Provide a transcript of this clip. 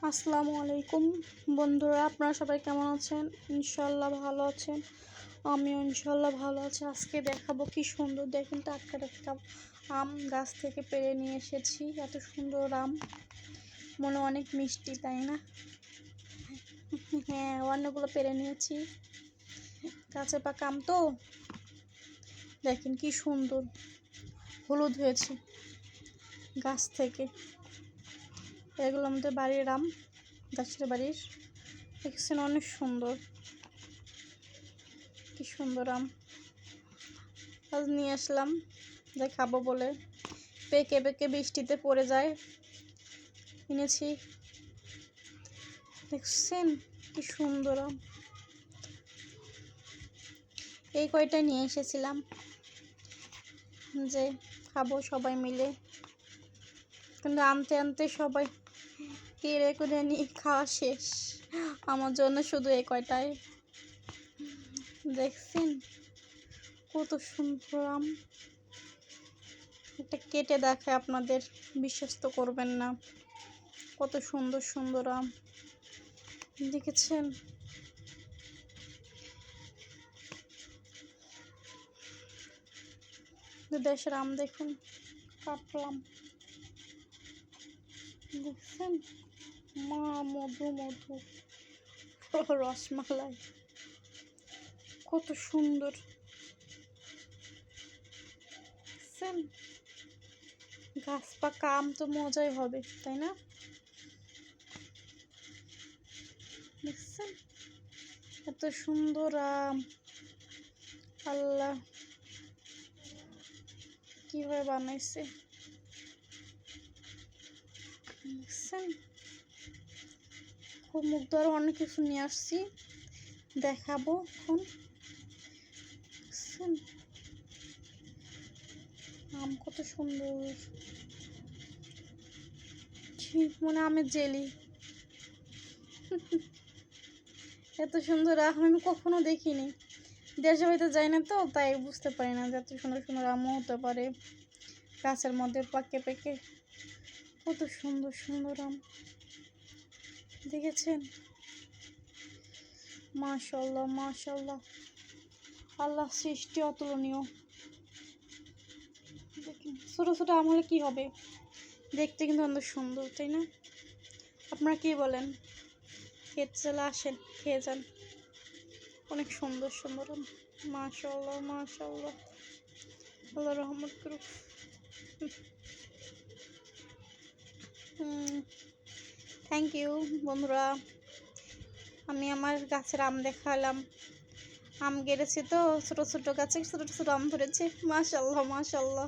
আসসালামু আলাইকুম বন্ধুরা, আপনারা সবাই কেমন আছেন? ইনশাল্লাহ ভালো আছেন। আমিও ইনশাল্লাহ ভালো আছি। আজকে দেখাবো কি সুন্দর, দেখুন টাটকা টাটকা আম গাছ থেকে পেড়ে নিয়ে এসেছি। এত সুন্দর আম, মনে অনেক মিষ্টি, তাই না? হ্যাঁ, অন্যগুলো পেড়ে নিয়েছি, গাছে পাকা আম তো। দেখেন কি সুন্দর হলুদ হয়েছে গাছ থেকে। এগুলো আমাদের বাড়ির আম, গাছের বাড়ির। দেখছেন অনেক সুন্দর, কি সুন্দর আম। আজ নিয়ে আসলাম যে খাবো বলে, পেকে পেকে বৃষ্টিতে পড়ে যায়, এনেছি। দেখছেন কি সুন্দর আম। এই কয়টা নিয়ে এসেছিলাম যে খাবো সবাই মিলে, কিন্তু আনতে আনতে সবাই কেড়ে করে নিয়ে খাওয়া শেষ। আমার জন্য শুধু এই কয়টাই। দেখছেন কত সুন্দর আম। এটা কেটে দেখে আপনাদের বিশ্বাস তো করবেন না, কত সুন্দর সুন্দর আম। দেখেছেন? দেশের আম দেখুন, কাটলাম। দেখছেন মা, মধু মধু, রসমালাই, কত সুন্দর। দেখছেন গাছ পাকা আম তো মজাই হবে, তাই না? দেখছেন এত সুন্দর আম, আল্লাহ কিভাবে বানাইছে। দেখছেন খুব মুগ্ধ। আরো অনেক কিছু নিয়ে আসছি, দেখাবো এখন। দেখছেন আম কত সুন্দর, ঠিক মনে আমের জেলি। এত সুন্দর আম আমি কখনো দেখিনি, দেশে হয়তো যাই না তো, তাই বুঝতে পারি না যে এত সুন্দর সুন্দর আমও হতে পারে গাছের মধ্যে পাকে পেকে। কত সুন্দর সুন্দর আম, দেখেছেন? মাশাআল্লাহ মাশাআল্লাহ, আল্লাহ সৃষ্টি অতুলনীয়। দেখেন ছোট ছোট আম হলে কি হবে, দেখতে কিন্তু অনেক সুন্দর, তাই না? আপনারা কি বলেন? খেতে চলে আসেন, খেয়ে যান। অনেক সুন্দর সুন্দর আম। মাশাআল্লাহ মাশাআল্লাহ, আল্লাহ রহমত করুক। থ্যাংক ইউ বন্ধুরা। আমি আমার গাছের আম দেখালাম। আম গেড়েছি তো, ছোট ছোট গাছে ছোট ছোট আম ধরেছে। মাশাআল্লাহ মাশাআল্লাহ।